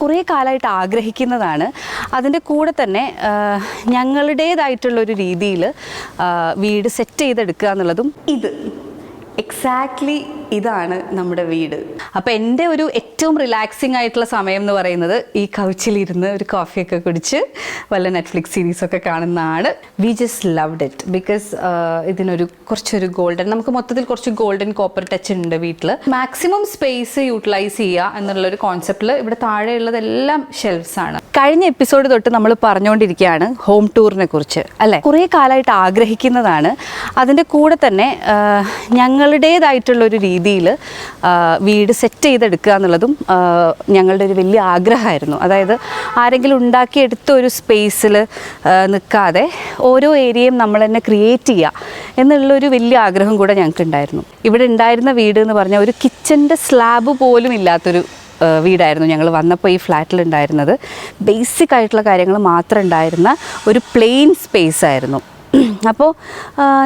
കുറേ കാലമായിട്ട് ആഗ്രഹിക്കുന്നതാണ്. അതിൻ്റെ കൂടെ തന്നെ ഞങ്ങളുടേതായിട്ടുള്ളൊരു രീതിയിൽ വീട് സെറ്റ് ചെയ്തെടുക്കുക എന്നുള്ളതും എക്സാക്ട്ലി ഇതാണ് നമ്മുടെ വീട്. അപ്പോൾ എൻ്റെ ഒരു ഏറ്റവും റിലാക്സിങ് ആയിട്ടുള്ള സമയം എന്ന് പറയുന്നത് ഈ കൗച്ചിലിരുന്ന് ഒരു കോഫിയൊക്കെ കുടിച്ച് വല്ല നെറ്റ്ഫ്ലിക്സ് സീരീസൊക്കെ കാണുന്നതാണ്. We just loved it because ഇതിനൊരു കുറച്ചൊരു ഗോൾഡൻ, നമുക്ക് മൊത്തത്തിൽ കുറച്ച് ഗോൾഡൻ കോപ്പർ ടച്ച് ഉണ്ട് വീട്ടിൽ. മാക്സിമം സ്പേസ് യൂട്ടിലൈസ് ചെയ്യുക എന്നുള്ളൊരു കോൺസെപ്റ്റിൽ ഇവിടെ താഴെയുള്ളതെല്ലാം ഷെൽഫ്സ് ആണ്. കഴിഞ്ഞ എപ്പിസോഡ് തൊട്ട് നമ്മൾ പറഞ്ഞുകൊണ്ടിരിക്കുകയാണ് ഹോം ടൂറിനെ കുറിച്ച്, അല്ലേ? കുറേ കാലമായിട്ട് ആഗ്രഹിക്കുന്നതാണ്. അതിൻ്റെ കൂടെ തന്നെ ഞങ്ങളുടേതായിട്ടുള്ളൊരു രീതിയിൽ വീട് സെറ്റ് ചെയ്തെടുക്കുക എന്നുള്ളതും ഞങ്ങളുടെ ഒരു വലിയ ആഗ്രഹമായിരുന്നു. അതായത് ആരെങ്കിലും ഉണ്ടാക്കിയെടുത്ത ഒരു സ്പേസിൽ നിൽക്കാതെ ഓരോ ഏരിയയും നമ്മൾ തന്നെ ക്രിയേറ്റ് ചെയ്യുക എന്നുള്ളൊരു വലിയ ആഗ്രഹം കൂടെ ഞങ്ങൾക്കുണ്ടായിരുന്നു. ഇവിടെ ഉണ്ടായിരുന്ന വീട് എന്ന് പറഞ്ഞാൽ ഒരു കിച്ചൻ്റെ സ്ലാബ് പോലും ഇല്ലാത്തൊരു വീടായിരുന്നു ഞങ്ങൾ വന്നപ്പോൾ ഈ ഫ്ലാറ്റിലുണ്ടായിരുന്നത്. ബേസിക് ആയിട്ടുള്ള കാര്യങ്ങൾ മാത്രം ഉണ്ടായിരുന്ന ഒരു പ്ലെയിൻ സ്പേസ് ആയിരുന്നു. അപ്പോൾ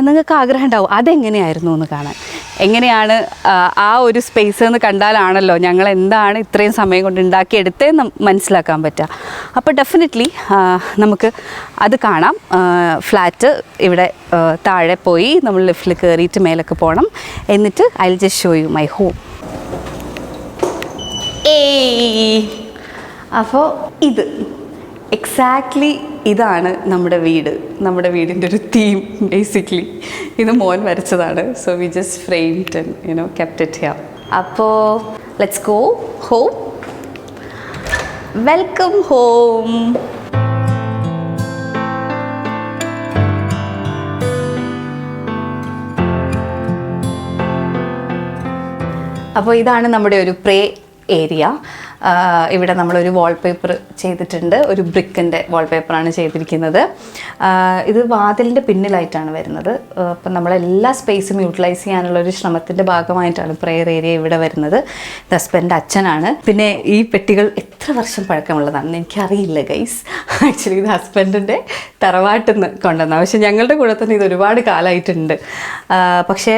നിങ്ങൾക്ക് ആഗ്രഹം ഉണ്ടാവും അതെങ്ങനെയായിരുന്നു എന്ന് കാണാൻ. എങ്ങനെയാണ് ആ ഒരു സ്പേസ് എന്ന് കണ്ടാലാണല്ലോ ഞങ്ങൾ എന്താണ് ഇത്രയും സമയം കൊണ്ട് ഉണ്ടാക്കിയെടുത്തതെന്ന് മനസ്സിലാക്കാൻ പറ്റുക. അപ്പോൾ ഡെഫിനറ്റ്ലി നമുക്ക് അത് കാണാം. ഫ്ലാറ്റ് ഇവിടെ താഴെ പോയി നമ്മൾ ലിഫ്റ്റിൽ കയറിയിട്ട് മേലൊക്കെ പോകണം. എന്നിട്ട് I will just show you my home. അപ്പോൾ എക്സാക്ട്ലി ഇതാണ് നമ്മുടെ വീട്. നമ്മുടെ വീടിൻ്റെ ഒരു തീം ബേസിക്കലി ഇത് മോൻ വരച്ചതാണ്. So we just framed and you know kept it here. അപ്പോൾ let's go home. Welcome home. അപ്പോൾ ഇതാണ് നമ്മുടെ ഒരു പ്രേ ഏരിയ. ഇവിടെ നമ്മളൊരു വാൾപേപ്പർ ചെയ്തിട്ടുണ്ട്. ഒരു ബ്രിക്കിൻ്റെ വാൾപേപ്പറാണ് ചെയ്തിരിക്കുന്നത്. ഇത് വാതിലിൻ്റെ പിന്നിലായിട്ടാണ് വരുന്നത്. അപ്പം നമ്മളെല്ലാ സ്പേസും യൂട്ടിലൈസ് ചെയ്യാനുള്ളൊരു ശ്രമത്തിൻ്റെ ഭാഗമായിട്ടാണ് പ്രെയർ ഏരിയ ഇവിടെ വരുന്നത്. ഇത് ഹസ്ബൻഡിൻ്റെ അച്ഛനാണ്. പിന്നെ ഈ പെട്ടികൾ എത്ര വർഷം പഴക്കമുള്ളതാണെന്ന് എനിക്കറിയില്ല ഗൈസ്. ആക്ച്വലി ഇത് ഹസ്ബൻഡിൻ്റെ തറവാട്ടിൽ നിന്ന് കൊണ്ടുവന്ന, പക്ഷേ ഞങ്ങളുടെ കൂടെ തന്നെ ഇത് ഒരുപാട് കാലമായിട്ടുണ്ട്. പക്ഷേ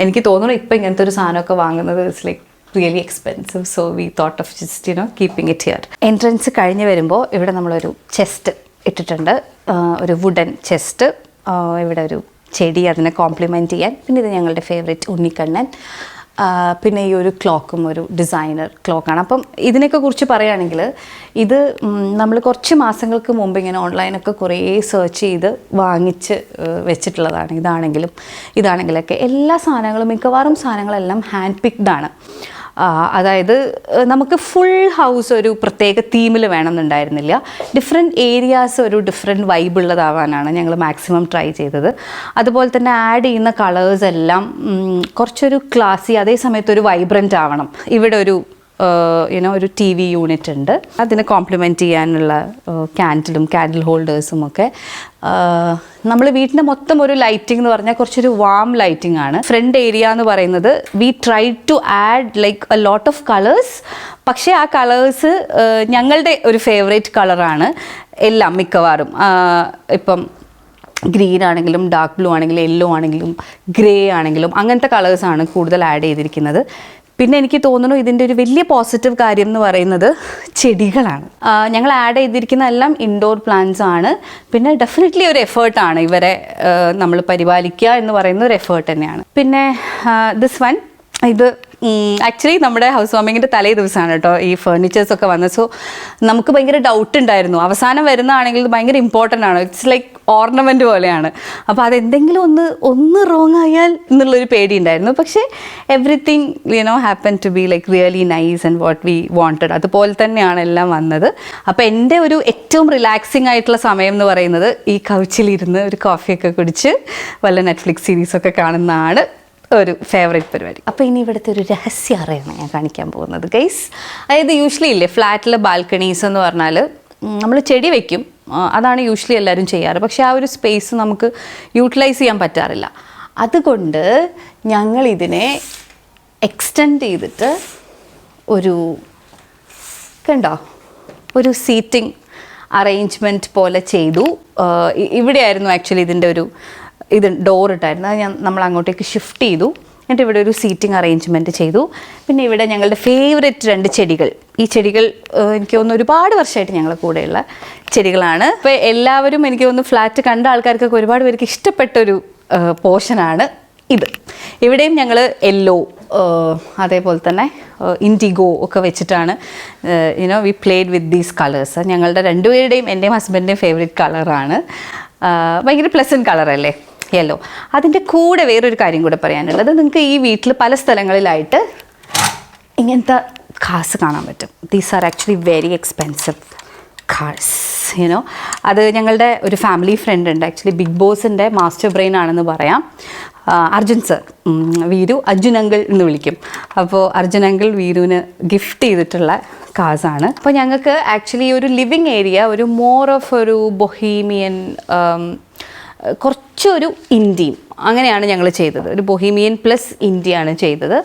എനിക്ക് തോന്നുന്നു ഇപ്പോൾ ഇങ്ങനത്തെ ഒരു സാധനമൊക്കെ വാങ്ങുന്നത് it's like really expensive, so we thought of just keeping it here. Entrance കഴിഞ്ഞ് വരുമ്പോൾ ഇവിടെ നമ്മളൊരു ചെസ്റ്റ് ഇട്ടിട്ടുണ്ട്, ഒരു വുഡൻ ചെസ്റ്റ്. ഇവിടെ ഒരു ചെടി അതിനെ കോംപ്ലിമെൻറ്റ് ചെയ്യാൻ. പിന്നെ ഇത് ഞങ്ങളുടെ ഫേവറേറ്റ് ഉണ്ണിക്കണ്ണൻ. പിന്നെ ഈ ഒരു ക്ലോക്കും ഒരു ഡിസൈനർ ക്ലോക്കാണ്. അപ്പം ഇതിനെയൊക്കെ കുറിച്ച് പറയുകയാണെങ്കിൽ ഇത് നമ്മൾ കുറച്ച് മാസങ്ങൾക്ക് മുമ്പ് ഇങ്ങനെ ഓൺലൈനൊക്കെ കുറേ സെർച്ച് ചെയ്ത് വാങ്ങിച്ച് വെച്ചിട്ടുള്ളതാണ്. ഇതാണെങ്കിലൊക്കെ എല്ലാ സാധനങ്ങളും, മിക്കവാറും സാധനങ്ങളെല്ലാം ഹാൻഡ് പിക്ഡ് ആണ്. അതായത് നമുക്ക് ഫുൾ ഹൗസ് ഒരു പ്രത്യേക തീമിൽ വേണമെന്നുണ്ടായിരുന്നില്ല. ഡിഫറെൻറ്റ് ഏരിയാസ് ഒരു ഡിഫറെൻറ്റ് വൈബ് ഉള്ളതാവാനാണ് ഞങ്ങൾ മാക്സിമം ട്രൈ ചെയ്തത്. അതുപോലെ തന്നെ ആഡ് ചെയ്യുന്ന കളേഴ്സ് എല്ലാം കുറച്ചൊരു ക്ലാസി, അതേ സമയത്ത് ഒരു വൈബ്രൻ്റ് ആവണം. ഇവിടെ ഒരു ഒരു ടി വി യൂണിറ്റ് ഉണ്ട്. അതിനെ കോംപ്ലിമെൻറ്റ് ചെയ്യാനുള്ള ക്യാൻഡിൽ ഹോൾഡേഴ്സും ഒക്കെ. നമ്മൾ വീട്ടിൻ്റെ മൊത്തം ഒരു ലൈറ്റിംഗ് എന്ന് പറഞ്ഞാൽ കുറച്ചൊരു വാം ലൈറ്റിംഗ് ആണ്. ഫ്രണ്ട് ഏരിയ എന്ന് പറയുന്നത് we try to add like a lot of colours. പക്ഷേ ആ കളേഴ്സ് ഞങ്ങളുടെ ഒരു ഫേവറേറ്റ് കളറാണ് എല്ലാം മിക്കവാറും. ഇപ്പം ഗ്രീൻ ആണെങ്കിലും ഡാർക്ക് ബ്ലൂ ആണെങ്കിലും യെല്ലോ ആണെങ്കിലും ഗ്രേ ആണെങ്കിലും അങ്ങനത്തെ കളേഴ്സാണ് കൂടുതൽ ആഡ് ചെയ്തിരിക്കുന്നത്. പിന്നെ എനിക്ക് തോന്നുന്നു ഇതിൻ്റെ ഒരു വലിയ പോസിറ്റീവ് കാര്യം എന്ന് പറയുന്നത് ചെടികളാണ്. ഞങ്ങൾ ആഡ് ചെയ്തിരിക്കുന്ന എല്ലാം ഇൻഡോർ പ്ലാന്റ്സ് ആണ്. പിന്നെ ഡെഫിനറ്റ്ലി ഒരു എഫേർട്ടാണ് ഇവരെ നമ്മൾ പരിപാലിക്കുക എന്ന് പറയുന്ന ഒരു എഫേർട്ട് തന്നെയാണ്. പിന്നെ ദിസ് വൺ, ഇത് ആക്ച്വലി നമ്മുടെ ഹൗസ് വാമിങ്ങിൻ്റെ തലേ ദിവസമാണ് കേട്ടോ ഈ ഫേർണിച്ചേഴ്സൊക്കെ വന്നത്. സോ നമുക്ക് ഭയങ്കര ഡൗട്ട് ഉണ്ടായിരുന്നു. അവസാനം വരുന്നതാണെങ്കിൽ ഇത് ഭയങ്കര ഇമ്പോർട്ടൻ്റ് ആണ്. ഇറ്റ്സ് ലൈക്ക് ഓർണമെൻറ്റ് പോലെയാണ്. അപ്പോൾ അതെന്തെങ്കിലും ഒന്ന് റോങ് ആയാൽ എന്നുള്ളൊരു പേടി ഉണ്ടായിരുന്നു. പക്ഷേ everything happen to be like really nice and what we wanted. അതുപോലെ തന്നെയാണ് എല്ലാം വന്നത്. അപ്പോൾ എൻ്റെ ഒരു ഏറ്റവും റിലാക്സിങ് ആയിട്ടുള്ള സമയം എന്ന് പറയുന്നത് ഈ കൗച്ചിലിരുന്ന് ഒരു കോഫിയൊക്കെ കുടിച്ച് വല്ല നെറ്റ്ഫ്ലിക്സ് സീരീസൊക്കെ കാണുന്നതാണ് ഒരു ഫേവറേറ്റ് പരിപാടി. അപ്പോൾ ഇനി ഇവിടുത്തെ ഒരു രഹസ്യ അറയാണ് ഞാൻ കാണിക്കാൻ പോകുന്നത് ഗൈസ്. അതായത് യൂഷ്വലി ഇല്ലേ ഫ്ലാറ്റിലെ ബാൽക്കണീസ് എന്ന് പറഞ്ഞാൽ നമ്മൾ ചെടി വയ്ക്കും, അതാണ് യൂഷ്വലി എല്ലാവരും ചെയ്യാറ്. പക്ഷേ ആ ഒരു സ്പേസ് നമുക്ക് യൂട്ടിലൈസ് ചെയ്യാൻ പറ്റാറില്ല. അതുകൊണ്ട് ഞങ്ങളിതിനെ എക്സ്റ്റെൻഡ് ചെയ്തിട്ട് ഒരു സീറ്റിംഗ് അറേഞ്ച്മെൻറ്റ് പോലെ ചെയ്തു. ഇവിടെയായിരുന്നു ആക്ച്വലി ഇതിൻ്റെ ഒരു ഡോർ ഇട്ടായിരുന്നു. അത് നമ്മൾ അങ്ങോട്ടേക്ക് ഷിഫ്റ്റ് ചെയ്തു. എന്നിട്ട് ഇവിടെ ഒരു സീറ്റിംഗ് അറേഞ്ച്മെൻറ്റ് ചെയ്തു. പിന്നെ ഇവിടെ ഞങ്ങളുടെ ഫേവറേറ്റ് 2 ചെടികൾ. ഈ ചെടികൾ എനിക്ക് തോന്നുന്നു ഒരുപാട് വർഷമായിട്ട് ഞങ്ങളുടെ കൂടെയുള്ള ചെടികളാണ്. ഇപ്പോൾ എല്ലാവരും എനിക്ക് തോന്നുന്നു ഫ്ലാറ്റ് കണ്ട ആൾക്കാർക്കൊക്കെ ഒരുപാട് പേർക്ക് ഇഷ്ടപ്പെട്ടൊരു പോർഷനാണ് ഇത്. ഇവിടെയും ഞങ്ങൾ യെല്ലോ അതേപോലെ തന്നെ ഇൻഡിഗോ ഒക്കെ വെച്ചിട്ടാണ് we played with these colours. ഞങ്ങളുടെ രണ്ടുപേരുടെയും എൻ്റെയും ഹസ്ബൻഡിൻ്റെയും ഫേവറേറ്റ് കളറാണ്. ഭയങ്കര പ്ലസൻറ്റ് കളറല്ലേ യെല്ലോ. അതിൻ്റെ കൂടെ വേറൊരു കാര്യം കൂടെ പറയാനുള്ളത്, നിങ്ങൾക്ക് ഈ വീട്ടിൽ പല സ്ഥലങ്ങളിലായിട്ട് ഇങ്ങനത്തെ കാസ് കാണാൻ പറ്റും. These are actually very expensive cars. അത് ഞങ്ങളുടെ ഒരു ഫാമിലി ഫ്രണ്ട് ഉണ്ട്, ആക്ച്വലി ബിഗ് ബോസിൻ്റെ മാസ്റ്റർ ബ്രെയിൻ ആണെന്ന് പറയാം, അർജുൻ സർ. വീരു അർജുൻ അങ്കിൾ എന്ന് വിളിക്കും. അപ്പോൾ അർജുൻ അങ്കിൾ വീരുവിന് ഗിഫ്റ്റ് ചെയ്തിട്ടുള്ള കാസാണ്. അപ്പോൾ ഞങ്ങൾക്ക് ആക്ച്വലി ഒരു ലിവിങ് ഏരിയ ഒരു മോർ ഓഫ് ഒരു ബൊഹീമിയൻ, കുറച്ചൊരു ഇന്ത്യൻ അങ്ങനെയാണ് ഞങ്ങൾ ചെയ്തത്. ഒരു ബൊഹീമിയൻ പ്ലസ് ഇന്ത്യയാണ് ചെയ്തത്.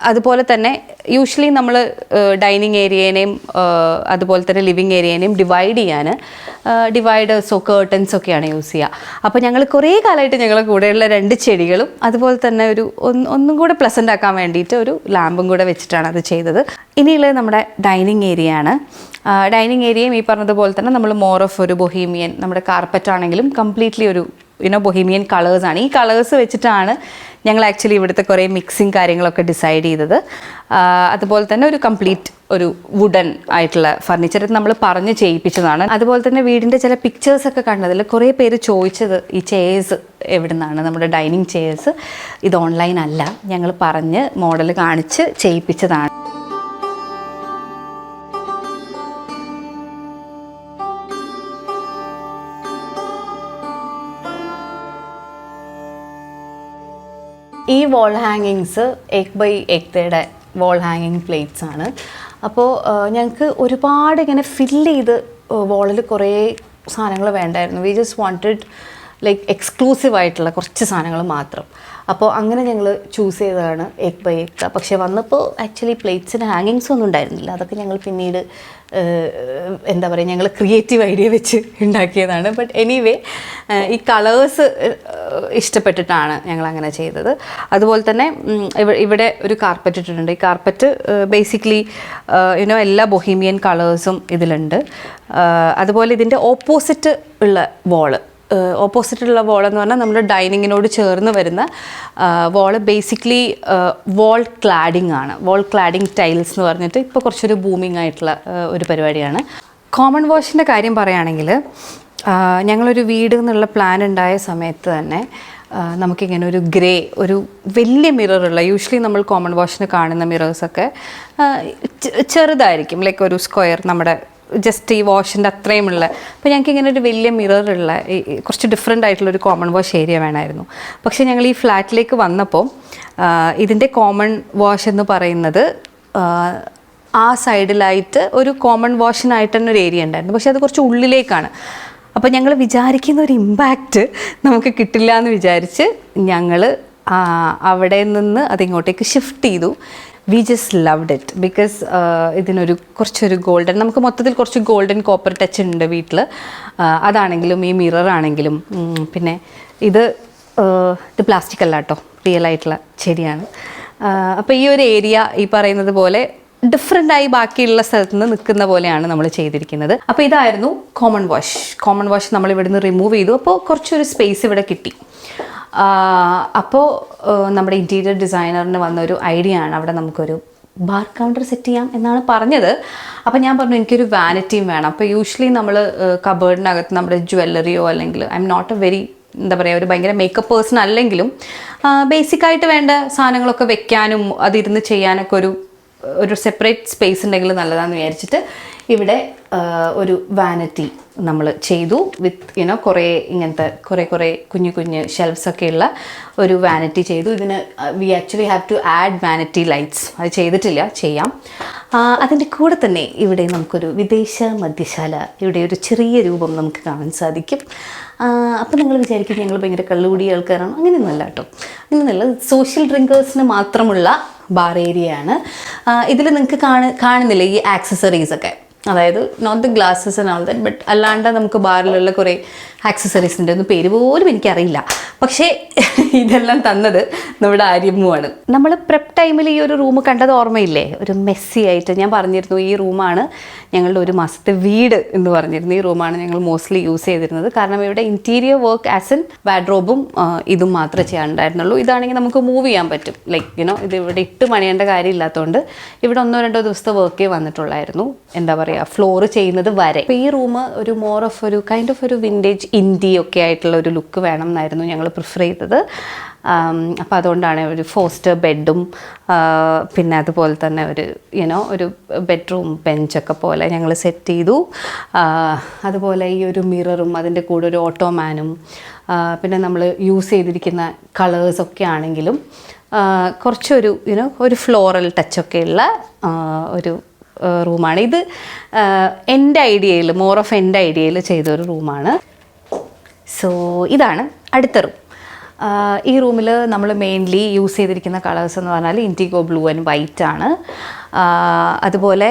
അതുപോലെ തന്നെ യൂഷ്വലി നമ്മൾ ഡൈനിങ് ഏരിയേനെയും അതുപോലെ തന്നെ ലിവിങ് ഏരിയേനെയും ഡിവൈഡ് ചെയ്യാൻ ഡിവൈഡേഴ്സോ കേർട്ടൻസോ ഒക്കെയാണ് യൂസ് ചെയ്യുക. അപ്പോൾ ഞങ്ങൾ കുറേ കാലമായിട്ട് ഞങ്ങളുടെ കൂടെയുള്ള 2 ചെടികളും അതുപോലെ തന്നെ ഒരു ഒന്നും കൂടെ പ്ലസൻ്റ് ആക്കാൻ വേണ്ടിയിട്ട് ഒരു ലാമ്പും കൂടെ വെച്ചിട്ടാണ് അത് ചെയ്തത്. ഇനിയുള്ളത് നമ്മുടെ ഡൈനിങ് ഏരിയ ആണ്. ഡൈനിങ് ഏരിയയും ഈ പറഞ്ഞതുപോലെ തന്നെ നമ്മൾ മോർ ഓഫ് ഒരു ബൊഹീമിയൻ, നമ്മുടെ കാർപ്പറ്റ് ആണെങ്കിലും കംപ്ലീറ്റ്ലി ഒരു ബൊഹീമിയൻ കളേഴ്സാണ്. ഈ കളേഴ്സ് വെച്ചിട്ടാണ് ഞങ്ങൾ ആക്ച്വലി ഇവിടുത്തെ കുറേ മിക്സിങ് കാര്യങ്ങളൊക്കെ ഡിസൈഡ് ചെയ്തത്. അതുപോലെ തന്നെ ഒരു കംപ്ലീറ്റ് ഒരു വുഡൻ ആയിട്ടുള്ള ഫർണിച്ചർ നമ്മൾ പറഞ്ഞ് ചെയ്യിപ്പിച്ചതാണ്. അതുപോലെ തന്നെ വീടിൻ്റെ ചില പിക്ചേഴ്സൊക്കെ കണ്ടതിൽ കുറേ പേര് ചോദിച്ചത് ഈ ചെയേഴ്സ് എവിടെ നിന്നാണ്, നമ്മുടെ ഡൈനിങ് ചെയേഴ്സ്. ഇത് ഓൺലൈൻ അല്ല, ഞങ്ങൾ പറഞ്ഞ് മോഡൽ കാണിച്ച് ചെയ്യിപ്പിച്ചതാണ്. ഈ വാൾ ഹാങ്ങിങ്സ് 8x8 വാൾ ഹാങ്ങിങ് പ്ലേറ്റ്സ് ആണ്. അപ്പോൾ ഞങ്ങൾക്ക് ഒരുപാട് ഇങ്ങനെ ഫില്ല് ചെയ്ത് വാളിൽ കുറേ സാധനങ്ങൾ വേണ്ടായിരുന്നു. We just wanted like exclusive ആയിട്ടുള്ള കുറച്ച് സാധനങ്ങൾ മാത്രം. അപ്പോൾ അങ്ങനെ ഞങ്ങൾ ചൂസ് ചെയ്തതാണ് 8x8. പക്ഷേ വന്നപ്പോൾ ആക്ച്വലി പ്ലേറ്റ്സിന് ഹാങ്ങിങ്സ് ഒന്നും ഉണ്ടായിരുന്നില്ല. അതൊക്കെ ഞങ്ങൾ പിന്നീട് എന്താ പറയുക, ഞങ്ങൾ ക്രിയേറ്റീവ് ഐഡിയ വെച്ച് ഉണ്ടാക്കിയതാണ്. ബട്ട് എനിവേ ഈ കളേഴ്സ് ഇഷ്ടപ്പെട്ടിട്ടാണ് ഞങ്ങൾ അങ്ങനെ ചെയ്തത്. അതുപോലെ തന്നെ ഇവിടെ ഒരു കാർപ്പറ്റ് ഇട്ടിട്ടുണ്ട്. ഈ കാർപ്പറ്റ് ബേസിക്കലി എല്ലാ ബൊഹീമിയൻ കളേഴ്സും ഇതിലുണ്ട്. അതുപോലെ ഇതിൻ്റെ ഓപ്പോസിറ്റ് ഉള്ള ഓപ്പോസിറ്റുള്ള വോളെന്ന് പറഞ്ഞാൽ നമ്മുടെ ഡൈനിങ്ങിനോട് ചേർന്ന് വരുന്ന വോള് ബേസിക്കലി വാൾ ക്ലാഡിംഗ് ആണ്. വാൾ ക്ലാഡിംഗ് ടൈൽസ് എന്ന് പറഞ്ഞിട്ട് ഇപ്പോൾ കുറച്ചൊരു ബൂമിങ് ആയിട്ടുള്ള ഒരു പരിപാടിയാണ്. കോമൺ വാഷിൻ്റെ കാര്യം പറയുകയാണെങ്കിൽ ഞങ്ങളൊരു വീട് എന്നുള്ള പ്ലാൻ ഉണ്ടായ സമയത്ത് തന്നെ നമുക്കിങ്ങനെ ഒരു ഗ്രേ ഒരു വലിയ മിററുള്ള, യൂഷ്വലി നമ്മൾ കോമൺ വാഷിന് കാണുന്ന മിറേഴ്സൊക്കെ ചെറുതായിരിക്കും, ലൈക്ക് ഒരു സ്ക്വയർ, നമ്മുടെ ജസ്റ്റ് ഈ വാഷിൻ്റെ അത്രയുമുള്ള. അപ്പോൾ ഞങ്ങൾക്ക് ഇങ്ങനെ ഒരു വലിയ മിററുള്ള കുറച്ച് ഡിഫറെൻ്റ് ആയിട്ടുള്ളൊരു കോമൺ വാഷ് ഏരിയ വേണമായിരുന്നു. പക്ഷേ ഞങ്ങൾ ഈ ഫ്ലാറ്റിലേക്ക് വന്നപ്പോൾ ഇതിൻ്റെ കോമൺ വാഷ് എന്ന് പറയുന്നത് ആ സൈഡിലായിട്ട് ഒരു കോമൺ വാഷിനായിട്ട് തന്നെ ഒരു ഏരിയ ഉണ്ടായിരുന്നു. പക്ഷേ അത് കുറച്ച് ഉള്ളിലേക്കാണ്. അപ്പോൾ ഞങ്ങൾ വിചാരിക്കുന്ന ഒരു ഇമ്പാക്റ്റ് നമുക്ക് കിട്ടില്ല എന്ന് വിചാരിച്ച് ഞങ്ങൾ അവിടെ നിന്ന് അതിങ്ങോട്ടേക്ക് ഷിഫ്റ്റ് ചെയ്തു. We just loved it because ഇതിനൊരു കുറച്ചൊരു ഗോൾഡൻ, നമുക്ക് മൊത്തത്തിൽ കുറച്ച് ഗോൾഡൻ കോപ്പർ ടച്ച് ഉണ്ട് വീട്ടിൽ. അതാണെങ്കിലും ഈ മിറർ ആണെങ്കിലും. പിന്നെ ഇത് പ്ലാസ്റ്റിക് അല്ല കേട്ടോ, റിയൽ ആയിട്ടുള്ള ചെടിയാണ്. അപ്പോൾ ഈ ഒരു ഏരിയ ഈ പറയുന്നത് പോലെ ഡിഫറെൻ്റായി ബാക്കിയുള്ള സ്ഥലത്ത് നിന്ന് നിൽക്കുന്ന പോലെയാണ് നമ്മൾ ചെയ്തിരിക്കുന്നത്. അപ്പോൾ ഇതായിരുന്നു കോമൺ വാഷ്. കോമൺ വാഷ് നമ്മൾ ഇവിടുന്ന് റിമൂവ് ചെയ്തു. അപ്പോൾ കുറച്ചൊരു സ്പേസ് ഇവിടെ കിട്ടി. അപ്പോൾ നമ്മുടെ ഇൻറ്റീരിയർ ഡിസൈനറിന് വന്നൊരു ഐഡിയ ആണ്, അവിടെ നമുക്കൊരു ബാർ കൗണ്ടർ സെറ്റ് ചെയ്യാം എന്നാണ് പറഞ്ഞത്. അപ്പോൾ ഞാൻ പറഞ്ഞു എനിക്കൊരു വാനിറ്റിയും വേണം. അപ്പോൾ യൂഷ്വലി നമ്മൾ കബേർഡിനകത്ത് നമ്മുടെ ജ്വല്ലറിയോ അല്ലെങ്കിൽ I am not a very എന്താ പറയുക ഒരു ഭയങ്കര മേക്കപ്പ് പേഴ്സൺ അല്ലെങ്കിലും ബേസിക്കായിട്ട് വേണ്ട സാധനങ്ങളൊക്കെ വെക്കാനും അതിരുന്ന് ചെയ്യാനൊക്കെ ഒരു സെപ്പറേറ്റ് സ്പേസ് ഉണ്ടെങ്കിൽ നല്ലതാണെന്ന് വിചാരിച്ചിട്ട് ഇവിടെ ഒരു വാനിറ്റി നമ്മൾ ചെയ്തു. വിത്ത് കുറേ ഇങ്ങനത്തെ കുറേ കുഞ്ഞു ഷെൽഫ്സൊക്കെ ഉള്ള ഒരു വാനിറ്റി ചെയ്തു. ഇതിന് we actually have to add vanity lights. അത് ചെയ്തിട്ടില്ല, ചെയ്യാം. അതിൻ്റെ കൂടെ തന്നെ ഇവിടെ നമുക്കൊരു വിദേശ മദ്യശാല, ഇവിടെ ഒരു ചെറിയ രൂപം നമുക്ക് കാണാൻ സാധിക്കും. അപ്പോൾ നിങ്ങൾ വിചാരിക്കും ഞങ്ങൾ ഭയങ്കര കള്ളുകൂടി ആൾക്കാരാണ്. അങ്ങനെയൊന്നുമല്ല കേട്ടോ, അങ്ങനെയൊന്നുമല്ല. സോഷ്യൽ ഡ്രിങ്കേഴ്സിന് മാത്രമുള്ള ബാർ ഏരിയയാണ്. ഇതിൽ നിങ്ങൾക്ക് കാണുന്നില്ല ഈ ആക്സസറീസൊക്കെ, അതായത് not the glasses and all that, but അല്ലാണ്ട് നമുക്ക് ബാറിലുള്ള കുറേ ആക്സസറീസിൻ്റെ ഒന്നും പേര് പോലും എനിക്കറിയില്ല. പക്ഷേ ഇതെല്ലാം തന്നത് നമ്മുടെ ആര്യമ്മുവാണ്. നമ്മൾ പ്രെപ്പ് ടൈമിൽ ഈ ഒരു റൂം കണ്ടത് ഓർമ്മയില്ലേ? ഒരു മെസ്സി ആയിട്ട്. ഞാൻ പറഞ്ഞിരുന്നു ഈ റൂമാണ് ഞങ്ങളുടെ ഒരു മാസത്തെ വീട് എന്ന് പറഞ്ഞിരുന്നു. ഈ റൂമാണ് ഞങ്ങൾ മോസ്റ്റ്ലി യൂസ് ചെയ്തിരുന്നത്. കാരണം ഇവിടെ ഇൻറ്റീരിയർ വർക്ക് ആസ് ഇൻ വാർഡ്രോബും ഇതും മാത്രമേ ചെയ്യാനുണ്ടായിരുന്നുള്ളൂ. ഇതാണെങ്കിൽ നമുക്ക് മൂവ് ചെയ്യാൻ പറ്റും. ഇത് ഇവിടെ ഇട്ട് പണിയേണ്ട കാര്യമില്ലാത്തതുകൊണ്ട് ഇവിടെ 1-2 ദിവസത്തെ വർക്കേ വന്നിട്ടുള്ളായിരുന്നു. എന്താ പറയുക, ഫ്ലോർ ചെയ്യുന്നത് വരെ. അപ്പോൾ ഈ റൂം ഒരു മോർ ഓഫ് ഒരു കൈൻഡ് ഓഫ് ഒരു വിൻറ്റേജ് ഇൻഡി ഒക്കെ ആയിട്ടുള്ള ഒരു ലുക്ക് വേണം എന്നായിരുന്നു ഞങ്ങൾ പ്രിഫർ ചെയ്തത്. അപ്പോൾ അതുകൊണ്ടാണ് ഒരു ഫോസ്റ്റർ ബെഡും പിന്നെ അതുപോലെ തന്നെ ഒരു ബെഡ്റൂം ബെഞ്ചൊക്കെ പോലെ ഞങ്ങൾ സെറ്റ് ചെയ്തു. അതുപോലെ ഈ ഒരു മിററും അതിൻ്റെ കൂടെ ഒരു ഓട്ടോമാനും പിന്നെ നമ്മൾ യൂസ് ചെയ്തിരിക്കുന്ന കളേഴ്സൊക്കെ ആണെങ്കിലും കുറച്ചൊരു ഒരു ഫ്ലോറൽ ടച്ചൊക്കെയുള്ള ഒരു റൂമാണ് ഇത്. എൻ്റെ ഐഡിയയിൽ മോർ ഓഫ് എൻ്റെ ഐഡിയയിൽ ചെയ്തൊരു റൂമാണ്. സോ ഇതാണ് അടുത്ത റൂം. ഈ റൂമിൽ നമ്മൾ മെയിൻലി യൂസ് ചെയ്തിരിക്കുന്ന കളേഴ്സ് എന്ന് പറഞ്ഞാൽ ഇൻഡിഗോ ബ്ലൂ ആൻഡ് വൈറ്റ് ആണ്. അതുപോലെ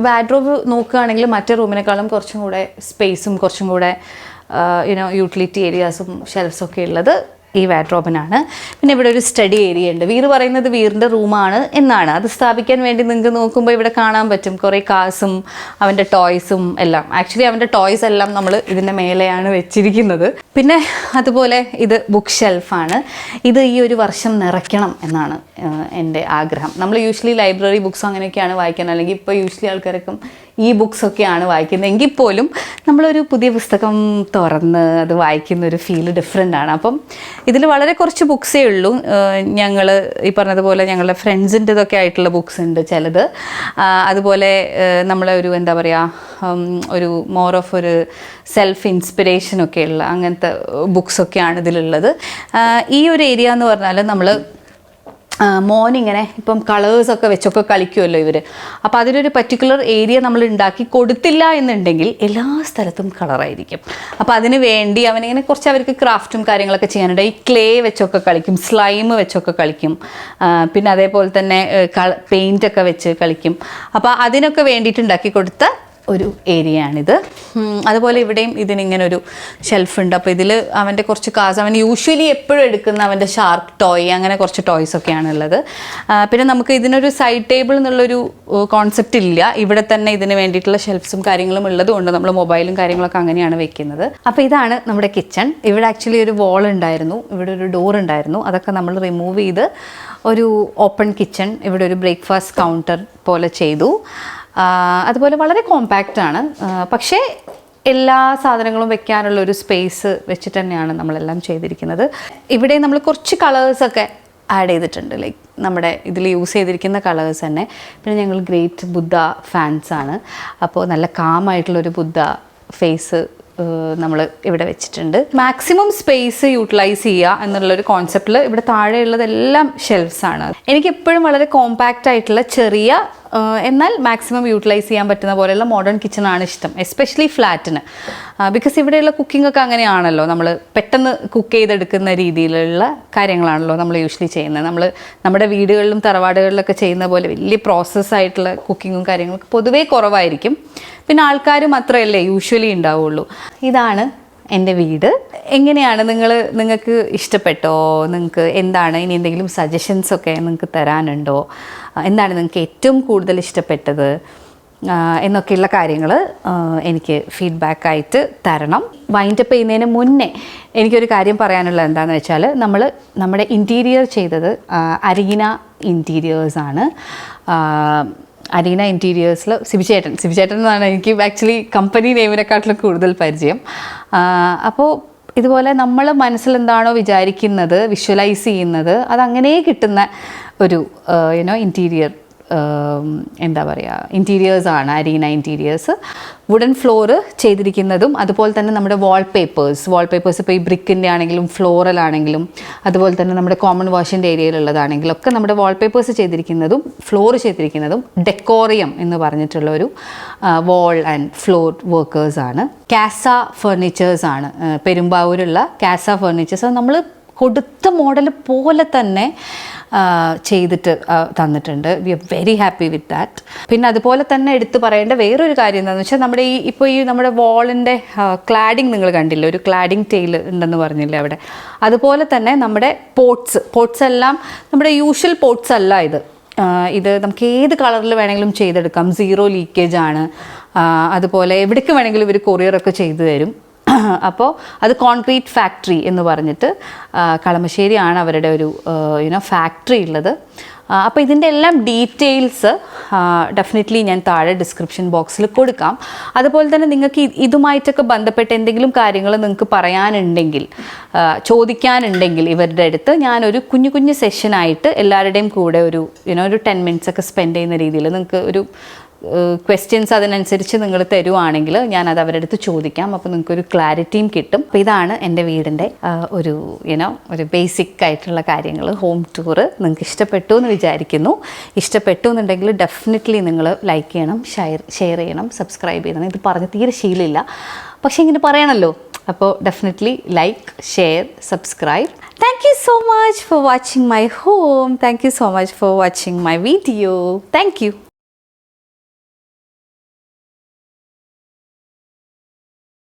വാർഡ്രോബ് നോക്കുകയാണെങ്കിൽ മറ്റേ റൂമിനേക്കാളും കുറച്ചും കൂടെ സ്പേസും കുറച്ചും കൂടെ യൂട്ടിലിറ്റി ഏരിയാസും ഷെൽഫ്സൊക്കെ ഉള്ളത് ഈ വാർഡ്രോബിനാണ്. പിന്നെ ഇവിടെ ഒരു സ്റ്റഡി ഏരിയ ഉണ്ട്. വീർ പറയുന്നത് വീറിൻ്റെ റൂമാണ് എന്നാണ്. അത് സ്ഥാപിക്കാൻ വേണ്ടി നിങ്ങൾക്ക് നോക്കുമ്പോൾ ഇവിടെ കാണാൻ പറ്റും കുറേ കാർസും അവൻ്റെ ടോയ്സും എല്ലാം. ആക്ച്വലി അവൻ്റെ ടോയ്സ് എല്ലാം നമ്മൾ ഇതിൻ്റെ മേലെയാണ് വെച്ചിരിക്കുന്നത്. പിന്നെ അതുപോലെ ഇത് ബുക്ക് ഷെൽഫാണ്. ഇത് ഈ ഒരു വർഷം നിറയ്ക്കണം എന്നാണ് എൻ്റെ ആഗ്രഹം. നമ്മൾ യൂഷ്വലി ലൈബ്രറി ബുക്സ് അങ്ങനെയൊക്കെയാണ് വായിക്കുന്നത്, അല്ലെങ്കിൽ ഇപ്പോൾ യൂഷ്വലി ആൾക്കാരൊക്കെ ഈ ബുക്സൊക്കെയാണ് വായിക്കുന്നത്. എങ്കിൽ പോലും നമ്മളൊരു പുതിയ പുസ്തകം തുറന്ന് അത് വായിക്കുന്ന ഒരു ഫീല് ഡിഫറെൻ്റ് ആണ്. അപ്പം ഇതിൽ വളരെ കുറച്ച് ബുക്സേ ഉള്ളൂ. ഞങ്ങൾ ഈ പറഞ്ഞതുപോലെ ഞങ്ങളുടെ ഫ്രണ്ട്സിൻ്റെതൊക്കെ ആയിട്ടുള്ള ബുക്സ് ഉണ്ട് ചിലത്. അതുപോലെ നമ്മളെ ഒരു എന്താ പറയുക ഒരു മോർ ഓഫ് ഒരു സെൽഫ് ഇൻസ്പിറേഷനൊക്കെ ഉള്ള അങ്ങനത്തെ ബുക്സൊക്കെയാണ് ഇതിലുള്ളത്. ഈ ഒരു ഏരിയ എന്ന് പറഞ്ഞാൽ നമ്മൾ മോർണിങ്ങനെ ഇപ്പം കളേഴ്സൊക്കെ വെച്ചൊക്കെ കളിക്കുമല്ലോ ഇവർ. അപ്പോൾ അതിനൊരു പർട്ടിക്കുലർ ഏരിയ നമ്മൾ ഉണ്ടാക്കി കൊടുത്തില്ല എന്നുണ്ടെങ്കിൽ എല്ലാ സ്ഥലത്തും കളറായിരിക്കും. അപ്പോൾ അതിന് വേണ്ടി അവനിങ്ങനെ കുറച്ച് അവർക്ക് ക്രാഫ്റ്റും കാര്യങ്ങളൊക്കെ ചെയ്യാനുണ്ട്. ഈ ക്ലേ വെച്ചൊക്കെ കളിക്കും, സ്ലൈം വെച്ചൊക്കെ കളിക്കും, പിന്നെ അതേപോലെ തന്നെ പെയിൻറ്റൊക്കെ വെച്ച് കളിക്കും. അപ്പോൾ അതിനൊക്കെ വേണ്ടിയിട്ട് ഉണ്ടാക്കി കൊടുത്ത ഒരു ഏരിയയാണിത്. അതുപോലെ ഇവിടെയും ഇതിനിങ്ങനെ ഒരു ഷെൽഫുണ്ട്. അപ്പോൾ ഇതിൽ അവൻ്റെ കുറച്ച് കാർസ്, അവൻ യൂഷ്വലി എപ്പോഴും എടുക്കുന്ന അവൻ്റെ ഷാർക്ക് ടോയ്, അങ്ങനെ കുറച്ച് ടോയ്സൊക്കെയാണ് ഉള്ളത്. പിന്നെ നമുക്ക് ഇതിനൊരു സൈഡ് ടേബിൾ എന്നുള്ളൊരു കോൺസെപ്റ്റ് ഇല്ല. ഇവിടെ തന്നെ ഇതിന് വേണ്ടിയിട്ടുള്ള ഷെൽഫ്സും കാര്യങ്ങളും ഉള്ളത് കൊണ്ട് നമ്മൾ മൊബൈലും കാര്യങ്ങളൊക്കെ അങ്ങനെയാണ് വെക്കുന്നത്. അപ്പോൾ ഇതാണ് നമ്മുടെ കിച്ചൺ. ഇവിടെ ആക്ച്വലി ഒരു വാൾ ഉണ്ടായിരുന്നു, ഇവിടെ ഒരു ഡോർ ഉണ്ടായിരുന്നു. അതൊക്കെ നമ്മൾ റിമൂവ് ചെയ്ത് ഒരു ഓപ്പൺ കിച്ചൺ, ഇവിടെ ഒരു ബ്രേക്ക്ഫാസ്റ്റ് കൗണ്ടർ പോലെ ചെയ്തു. അതുപോലെ വളരെ കോമ്പാക്റ്റ് ആണ്, പക്ഷേ എല്ലാ സാധനങ്ങളും വെക്കാനുള്ള ഒരു സ്പേസ് വെച്ചിട്ട് തന്നെയാണ് നമ്മളെല്ലാം ചെയ്തിരിക്കുന്നത്. ഇവിടെ നമ്മൾ കുറച്ച് കളേഴ്സൊക്കെ ആഡ് ചെയ്തിട്ടുണ്ട്, ലൈക്ക് നമ്മുടെ ഇതിൽ യൂസ് ചെയ്തിരിക്കുന്ന കളേഴ്സ് തന്നെ. പിന്നെ ഞങ്ങൾ ഗ്രേറ്റ് ബുദ്ധ ഫാൻസാണ്. അപ്പോൾ നല്ല കാമായിട്ടുള്ളൊരു ബുദ്ധ ഫേസ് നമ്മൾ ഇവിടെ വെച്ചിട്ടുണ്ട്. മാക്സിമം സ്പേസ് യൂട്ടിലൈസ് ചെയ്യുക എന്നുള്ളൊരു കോൺസെപ്റ്റിൽ ഇവിടെ താഴെയുള്ളതെല്ലാം ഷെൽഫ്സാണ്. എനിക്കെപ്പോഴും വളരെ കോമ്പാക്റ്റ് ആയിട്ടുള്ള ചെറിയ എന്നാൽ മാക്സിമം യൂട്ടിലൈസ് ചെയ്യാൻ പറ്റുന്ന പോലെയുള്ള മോഡേൺ കിച്ചണാണ് ഇഷ്ടം, എസ്പെഷ്യലി ഫ്ലാറ്റിന്. ബിക്കോസ് ഇവിടെയുള്ള കുക്കിംഗ് ഒക്കെ അങ്ങനെയാണല്ലോ, നമ്മൾ പെട്ടെന്ന് കുക്ക് ചെയ്തെടുക്കുന്ന രീതിയിലുള്ള കാര്യങ്ങളാണല്ലോ നമ്മൾ യൂഷ്വലി ചെയ്യുന്നത്. നമ്മുടെ വീടുകളിലും തറവാടുകളിലൊക്കെ ചെയ്യുന്ന പോലെ വലിയ പ്രോസസ്സായിട്ടുള്ള കുക്കിങ്ങും കാര്യങ്ങളൊക്കെ പൊതുവേ കുറവായിരിക്കും. പിന്നെ ആൾക്കാർ മാത്രമല്ലേ യൂഷ്വലി ഉണ്ടാവുള്ളൂ. ഇതാണ് എൻ്റെ വീട്. എങ്ങനെയാണ് നിങ്ങൾക്ക് ഇഷ്ടപ്പെട്ടോ? നിങ്ങൾക്ക് എന്താണ് ഇനി എന്തെങ്കിലും സജഷൻസൊക്കെ നിങ്ങൾക്ക് തരാനുണ്ടോ? എന്താണ് നിങ്ങൾക്ക് ഏറ്റവും കൂടുതൽ ഇഷ്ടപ്പെട്ടത് എന്നൊക്കെയുള്ള കാര്യങ്ങൾ എനിക്ക് ഫീഡ്ബാക്കായിട്ട് തരണം. വൈൻഡപ്പ് ചെയ്യുന്നതിന് മുന്നേ എനിക്കൊരു കാര്യം പറയാനുള്ളത് എന്താണെന്ന് വെച്ചാൽ, നമ്മുടെ ഇൻറ്റീരിയർ ചെയ്തത് അരീന ഇൻറ്റീരിയേഴ്സാണ്. അരീന ഇൻറ്റീരിയേഴ്സിൽ സിബിചേട്ടൻ എന്നാണ് എനിക്ക് ആക്ച്വലി കമ്പനി നെയിമിനെക്കാട്ടിലും കൂടുതൽ പരിചയം. അപ്പോൾ ഇതുപോലെ നമ്മൾ മനസ്സിൽ എന്താണോ വിചാരിക്കുന്നത്, വിഷ്വലൈസ് ചെയ്യുന്നത്, അതങ്ങനെ കിട്ടുന്ന ഒരു ഇൻറ്റീരിയർ എന്താ പറയുക ഇൻറ്റീരിയേഴ്സാണ് അരീന ഇൻറ്റീരിയേഴ്സ്. വുഡൻ ഫ്ലോർ ചെയ്തിരിക്കുന്നതും അതുപോലെ തന്നെ നമ്മുടെ വാൾപേപ്പേഴ്സ് ഇപ്പോൾ ഈ ബ്രിക്കിൻ്റെ ആണെങ്കിലും ഫ്ലോറൽ ആണെങ്കിലും അതുപോലെ തന്നെ നമ്മുടെ കോമൺ വാഷിൻ്റെ ഏരിയയിലുള്ളതാണെങ്കിലും ഒക്കെ നമ്മുടെ വാൾപേപ്പേഴ്സ് ചെയ്തിരിക്കുന്നതും ഫ്ലോർ ചെയ്തിരിക്കുന്നതും ഡെക്കോറിയം എന്ന് പറഞ്ഞിട്ടുള്ള ഒരു വാൾ ആൻഡ് ഫ്ലോർ വർക്കേഴ്സാണ്. കാസ ഫർണിച്ചേഴ്സാണ്, പെരുമ്പാവൂരുള്ള കാസ ഫർണിച്ചേഴ്സ്. നമ്മൾ കൊടുത്ത മോഡൽ പോലെ തന്നെ ചെയ്തിട്ട് തന്നിട്ടുണ്ട്. We are very happy with that. പിന്നെ അതുപോലെ തന്നെ എടുത്തു പറയേണ്ട വേറൊരു കാര്യം എന്താണെന്ന് വെച്ചാൽ നമ്മുടെ ഈ നമ്മുടെ വാളിൻ്റെ ക്ലാഡിങ് നിങ്ങൾ കണ്ടില്ലേ, ഒരു ക്ലാഡിങ് ടെയിൽ ഉണ്ടെന്ന് പറഞ്ഞില്ലേ അവിടെ. അതുപോലെ തന്നെ നമ്മുടെ പോട്ട്സ് എല്ലാം നമ്മുടെ യൂഷ്വൽ പോട്ട്സ് അല്ല ഇത് നമുക്ക് ഏത് കളറിൽ വേണമെങ്കിലും ചെയ്തെടുക്കാം. 0 ലീക്കേജ് ആണ്. അതുപോലെ എവിടേക്ക് വേണമെങ്കിലും ഇവർ കൊറിയറൊക്കെ ചെയ്തു തരും. അപ്പോൾ അത് കോൺക്രീറ്റ് ഫാക്ടറി എന്ന് പറഞ്ഞിട്ട് കളമശ്ശേരിയാണ് അവരുടെ ഒരു ഫാക്ടറി ഉള്ളത്. അപ്പോൾ ഇതിൻ്റെ എല്ലാം ഡീറ്റെയിൽസ് ഡെഫിനറ്റ്ലി ഞാൻ താഴെ ഡിസ്ക്രിപ്ഷൻ ബോക്സിൽ കൊടുക്കാം. അതുപോലെ തന്നെ നിങ്ങൾക്ക് ഇതുമായിട്ടൊക്കെ ബന്ധപ്പെട്ട് എന്തെങ്കിലും കാര്യങ്ങൾ നിങ്ങൾക്ക് പറയാനുണ്ടെങ്കിൽ, ചോദിക്കാനുണ്ടെങ്കിൽ ഇവരുടെ അടുത്ത് ഞാനൊരു കുഞ്ഞു സെഷനായിട്ട് എല്ലാവരുടെയും കൂടെ ഒരു 10 മിനിറ്റ്സ് ഒക്കെ സ്പെൻഡ് ചെയ്യുന്ന രീതിയിൽ നിങ്ങൾക്ക് ഒരു ക്വസ്റ്റ്യൻസ് അതിനനുസരിച്ച് നിങ്ങൾ തരുവാണെങ്കിൽ ഞാനത് അവരുടെ അടുത്ത് ചോദിക്കാം. അപ്പോൾ നിങ്ങൾക്കൊരു ക്ലാരിറ്റിയും കിട്ടും. അപ്പോൾ ഇതാണ് എൻ്റെ വീടിൻ്റെ ഒരു ബേസിക് ആയിട്ടുള്ള കാര്യങ്ങൾ. ഹോം ടൂറ് നിങ്ങൾക്ക് ഇഷ്ടപ്പെട്ടു എന്ന് വിചാരിക്കുന്നു. ഇഷ്ടപ്പെട്ടു എന്നുണ്ടെങ്കിൽ ഡെഫിനറ്റ്ലി നിങ്ങൾ ലൈക്ക് ചെയ്യണം, ഷെയർ ചെയ്യണം, സബ്സ്ക്രൈബ് ചെയ്യണം. ഇത് പറഞ്ഞ് തീരെ ശീലമില്ല, പക്ഷേ ഇങ്ങനെ പറയണമല്ലോ. അപ്പോൾ definitely like, share, subscribe. Thank you so much for watching my home. Thank you so much for watching my video. Thank you.